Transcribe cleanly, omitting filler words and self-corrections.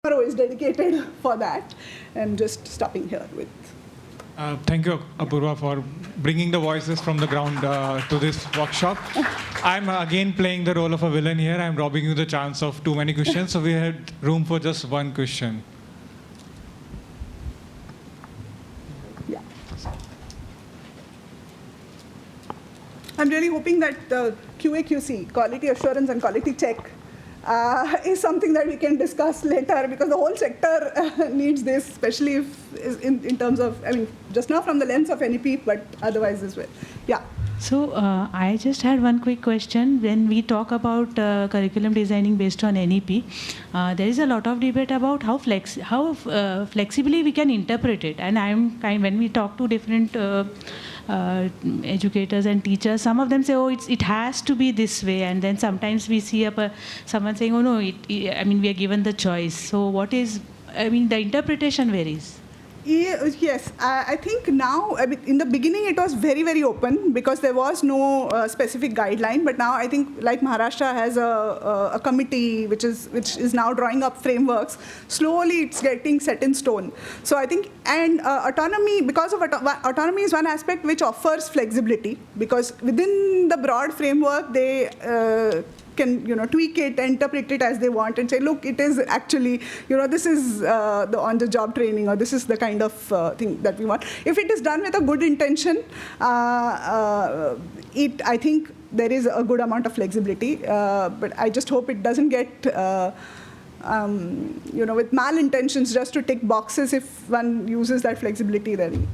tomorrow is dedicated for that, and just stopping here with. Thank you, Apurva, for bringing the voices from the ground to this workshop. I'm again playing the role of a villain here. I'm robbing you the chance of too many questions, so we had room for just one question. Yeah. I'm really hoping that the QA/QC, quality assurance and quality check, is something that we can discuss later, because the whole sector needs this, especially if in terms of, I mean, just now from the lens of NEP, but otherwise as well. Yeah. So I just had one quick question. When we talk about curriculum designing based on NEP, there is a lot of debate about how flexibly we can interpret it. And when we talk to different educators and teachers, some of them say, oh, it has to be this way. And then sometimes we see someone saying, oh, no, I mean, we are given the choice. So the interpretation varies. Yes, I think now, I mean, in the beginning it was very, very open because there was no specific guideline. But now I think, like Maharashtra has a committee which is now drawing up frameworks. Slowly it's getting set in stone. So I think, and autonomy, because of autonomy is one aspect which offers flexibility, because within the broad framework they can tweak it, interpret it as they want, and say, look, it is actually, this is the on-the-job training, or this is the kind of thing that we want. If it is done with a good intention, I think there is a good amount of flexibility. But I just hope it doesn't get with malintentions just to tick boxes. If one uses that flexibility, then